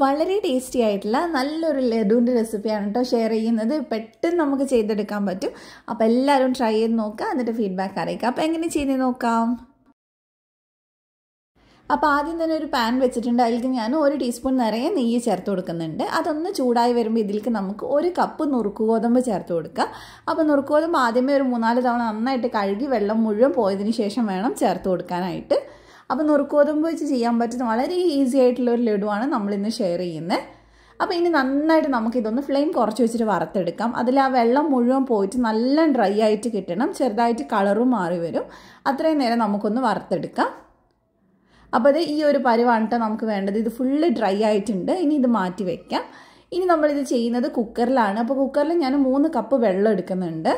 വളരെ ടേസ്റ്റി ആയിട്ടുള്ള നല്ലൊരു ലഡുവിൻ്റെ റെസിപ്പിയാണ് കേട്ടോ ഷെയർ ചെയ്യുന്നത്. പെട്ടെന്ന് നമുക്ക് ചെയ്തെടുക്കാൻ പറ്റും. അപ്പോൾ എല്ലാവരും ട്രൈ ചെയ്ത് നോക്കുക, എന്നിട്ട് ഫീഡ്ബാക്ക് അറിയിക്കുക. അപ്പോൾ എങ്ങനെ ചെയ്ത് നോക്കാം. അപ്പോൾ ആദ്യം തന്നെ ഒരു പാൻ വെച്ചിട്ടുണ്ട്. അതിലേക്ക് ഞാൻ 1 ടീസ്പൂൺ നിറയെ നെയ്യ് ചേർത്ത് കൊടുക്കുന്നുണ്ട്. അതൊന്ന് ചൂടായി വരുമ്പോൾ ഇതിലേക്ക് നമുക്ക് 1 കപ്പ് നുറുക്ക് ഗോതമ്പ് ചേർത്ത് കൊടുക്കുക. അപ്പോൾ നുറുക്ക് ഗോതമ്പ് ആദ്യമേ ഒരു 3-4 തവണ നന്നായിട്ട് കഴുകി വെള്ളം മുഴുവൻ പോയതിന് ശേഷം വേണം ചേർത്ത് കൊടുക്കാനായിട്ട്. അപ്പോൾ നുറുക്ക് ഗോതമ്പ് വെച്ച് ചെയ്യാൻ പറ്റുന്ന വളരെ ഈസി ആയിട്ടുള്ളൊരു ലഡുവാണ് നമ്മളിന്ന് ഷെയർ ചെയ്യുന്നത്. അപ്പോൾ ഇനി നന്നായിട്ട് നമുക്കിതൊന്ന് ഫ്ലെയിം കുറച്ച് വെച്ചിട്ട് വറുത്തെടുക്കാം. അതിൽ ആ വെള്ളം മുഴുവൻ പോയിട്ട് നല്ല ഡ്രൈ ആയിട്ട് കിട്ടണം. ചെറുതായിട്ട് കളറും മാറി വരും. അത്രയും നേരം നമുക്കൊന്ന് വറുത്തെടുക്കാം. അപ്പോൾ അത് ഈ ഒരു പരുവാണ് കേട്ടോ നമുക്ക് വേണ്ടത്. ഇത് ഫുള്ള് ഡ്രൈ ആയിട്ടുണ്ട്. ഇനി ഇത് മാറ്റി വയ്ക്കാം. ഇനി നമ്മളിത് ചെയ്യുന്നത് കുക്കറിലാണ്. അപ്പോൾ കുക്കറിൽ ഞാൻ 3 കപ്പ് വെള്ളം എടുക്കുന്നുണ്ട്.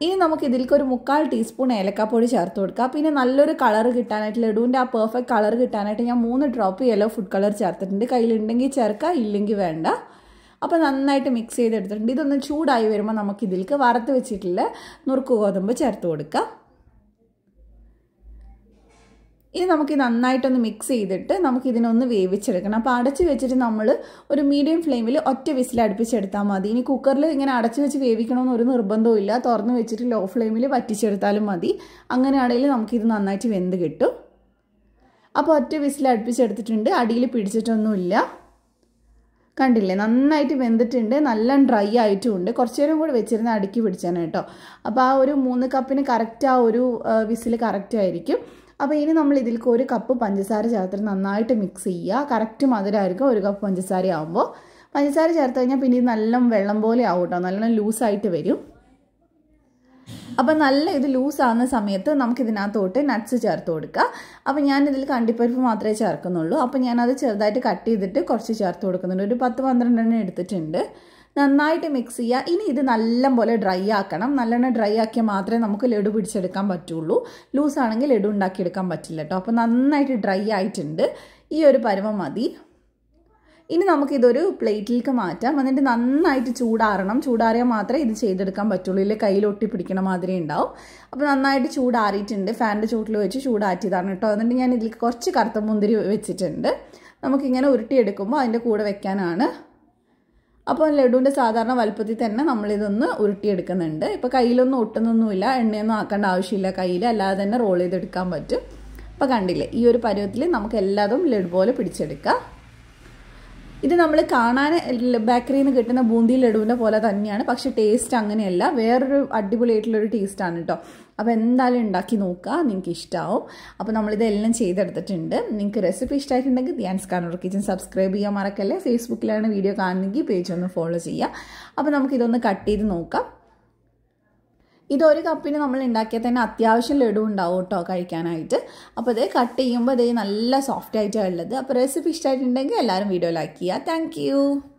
ഇനി നമുക്ക് ഇതിലേക്ക് ഒരു 3/4 ടീസ്പൂൺ ഏലക്കാപ്പൊടി ചേർത്ത് കൊടുക്കാം. പിന്നെ നല്ലൊരു കളർ കിട്ടാനായിട്ട്, ലഡുവിൻ്റെ ആ പെർഫെക്റ്റ് കളർ കിട്ടാനായിട്ട് ഞാൻ 3 ഡ്രോപ്പ് യെല്ലോ ഫുഡ് കളർ ചേർത്തിട്ടുണ്ട്. കയ്യിലുണ്ടെങ്കിൽ ചേർക്കുക, ഇല്ലെങ്കിൽ വേണ്ട. അപ്പോൾ നന്നായിട്ട് മിക്സ് ചെയ്തെടുത്തിട്ടുണ്ട്. ഇതൊന്ന് ചൂടായി വരുമ്പോൾ നമുക്ക് ഇതിലേക്ക് വറുത്ത് വെച്ചിട്ടുള്ള നുറുക്ക് ഗോതമ്പ് ചേർത്ത് കൊടുക്കാം. ഇനി നമുക്ക് നന്നായിട്ടൊന്ന് മിക്സ് ചെയ്തിട്ട് നമുക്കിതിനൊന്ന് വേവിച്ചെടുക്കണം. അപ്പോൾ അടച്ച് വെച്ചിട്ട് നമ്മൾ ഒരു മീഡിയം ഫ്ലെയിമിൽ ഒറ്റ വിസിൽ അടുപ്പിച്ചെടുത്താൽ മതി. ഇനി കുക്കറിൽ ഇങ്ങനെ അടച്ച് വെച്ച് വേവിക്കണമെന്ന് ഒരു നിർബന്ധവും ഇല്ല. തുറന്ന് വെച്ചിട്ട് ലോ ഫ്ലെയിമിൽ വറ്റിച്ചെടുത്താലും മതി. അങ്ങനെയാണെങ്കിൽ നമുക്കിത് നന്നായിട്ട് വെന്ത് കിട്ടും. അപ്പോൾ ഒറ്റ വിസിൽ അടുപ്പിച്ചെടുത്തിട്ടുണ്ട്. അടിയിൽ പിടിച്ചിട്ടൊന്നുമില്ല. കണ്ടില്ലേ, നന്നായിട്ട് വെന്തിട്ടുണ്ട്. നല്ല ഡ്രൈ ആയിട്ടുമുണ്ട്. കുറച്ച് നേരം കൂടെ വെച്ചിരുന്ന് അടുക്കി പിടിച്ചാണ് കേട്ടോ. അപ്പോൾ ആ ഒരു 3 കപ്പിന് കറക്റ്റ് ആ ഒരു വിസിൽ കറക്റ്റ് ആയിരിക്കും. അപ്പോൾ ഇനി നമ്മൾ ഇതിലേക്ക് 1 കപ്പ് പഞ്ചസാര ചേർത്തിട്ട് നന്നായിട്ട് മിക്സ് ചെയ്യുക. കറക്റ്റ് മധുരമായിരിക്കും 1 കപ്പ് പഞ്ചസാര ആകുമ്പോൾ. പഞ്ചസാര ചേർത്ത് കഴിഞ്ഞാൽ പിന്നെ ഇത് നല്ല വെള്ളം പോലെ ആവും കേട്ടോ. നല്ല ലൂസായിട്ട് വരും. അപ്പോൾ നല്ല ഇത് ലൂസാകുന്ന സമയത്ത് നമുക്കിതിനകത്തോട്ട് നട്ട്സ് ചേർത്ത് കൊടുക്കുക. അപ്പോൾ ഞാനിതിൽ കണ്ടിപ്പരിപ്പ് മാത്രമേ ചേർക്കുന്നുള്ളൂ. അപ്പോൾ ഞാനത് ചെറുതായിട്ട് കട്ട് ചെയ്തിട്ട് കുറച്ച് ചേർത്ത് കൊടുക്കുന്നുണ്ട്. ഒരു 10-12 എണ്ണം എടുത്തിട്ടുണ്ട്. നന്നായിട്ട് മിക്സ് ചെയ്യുക. ഇനി ഇത് നല്ലപോലെ ഡ്രൈ ആക്കണം. നല്ലോണം ഡ്രൈ ആക്കിയാൽ മാത്രമേ നമുക്ക് ലഡു പിടിച്ചെടുക്കാൻ പറ്റുള്ളൂ. ലൂസാണെങ്കിൽ ലഡു ഉണ്ടാക്കിയെടുക്കാൻ പറ്റില്ല കേട്ടോ. അപ്പോൾ നന്നായിട്ട് ഡ്രൈ ആയിട്ടുണ്ട്. ഈ ഒരു പരുവം മതി. ഇനി നമുക്കിതൊരു പ്ലേറ്റിലേക്ക് മാറ്റാം. എന്നിട്ട് നന്നായിട്ട് ചൂടാറണം. ചൂടാറിയാൽ മാത്രമേ ഇത് ചെയ്തെടുക്കാൻ പറ്റുള്ളൂ. ഇല്ലെങ്കിൽ കയ്യിൽ ഒട്ടിപ്പിടിക്കണ മാതിരി ഉണ്ടാവും. അപ്പോൾ നന്നായിട്ട് ചൂടാറിയിട്ടുണ്ട്. ഫാനിൻ്റെ ചൂട്ടിൽ വെച്ച് ചൂടാറ്റിയതാണ് കേട്ടോ. എന്നിട്ട് ഞാൻ ഇതിലേക്ക് കുറച്ച് കറുത്ത മുന്തിരി വെച്ചിട്ടുണ്ട്. നമുക്കിങ്ങനെ ഉരുട്ടിയെടുക്കുമ്പോൾ അതിൻ്റെ കൂടെ വെക്കാനാണ്. അപ്പോൾ ലഡുവിൻ്റെ സാധാരണ വലുപ്പത്തിൽ തന്നെ നമ്മളിതൊന്ന് ഉരുട്ടിയെടുക്കുന്നുണ്ട്. ഇപ്പോൾ കയ്യിലൊന്നും ഒട്ടുന്നൊന്നുമില്ല. എണ്ണയൊന്നും ആക്കേണ്ട ആവശ്യമില്ല. കയ്യിൽ അല്ലാതെ തന്നെ റോൾ ചെയ്തെടുക്കാൻ പറ്റും. അപ്പോൾ കണ്ടില്ലേ, ഈ ഒരു പരുവത്തിൽ നമുക്ക് എല്ലാതും ലഡു പോലെ പിടിച്ചെടുക്കാം. ഇത് നമ്മൾ കാണാൻ ബേക്കറിയിൽ നിന്ന് കിട്ടുന്ന ബൂന്തി ലഡുവിൻ്റെ പോലെ തന്നെയാണ്. പക്ഷേ ടേസ്റ്റ് അങ്ങനെയല്ല. വേറൊരു അടിപൊളിയായിട്ടുള്ളൊരു ടേസ്റ്റാണ് കേട്ടോ. അപ്പോൾ എന്തായാലും ഉണ്ടാക്കി നോക്കുക, നിങ്ങൾക്ക് ഇഷ്ടമാവും. അപ്പോൾ നമ്മളിതെല്ലാം ചെയ്തെടുത്തിട്ടുണ്ട്. നിങ്ങൾക്ക് റെസിപ്പി ഇഷ്ടമായിട്ടുണ്ടെങ്കിൽ ധ്യാൻസ് kannur കിച്ചൻ സബ്സ്ക്രൈബ് ചെയ്യാൻ മറക്കല്ലേ. ഫേസ്ബുക്കിലാണ് വീഡിയോ കാണുന്നെങ്കിൽ പേജ് ഒന്ന് ഫോളോ ചെയ്യുക. അപ്പോൾ നമുക്കിതൊന്ന് കട്ട് ചെയ്ത് നോക്കാം. ഇത് 1 കപ്പിന് നമ്മൾ ഉണ്ടാക്കിയാൽ തന്നെ അത്യാവശ്യം ലഡു ഉണ്ടാവും കേട്ടോ കഴിക്കാനായിട്ട്. അപ്പോൾ ഇത് കട്ട് ചെയ്യുമ്പോൾ ഇത് നല്ല സോഫ്റ്റ് ആയിട്ടാണ് ഉള്ളത്. അപ്പോൾ റെസിപ്പി ഇഷ്ടമായിട്ടുണ്ടെങ്കിൽ എല്ലാവരും വീഡിയോ ലൈക്ക് ചെയ്യുക. താങ്ക്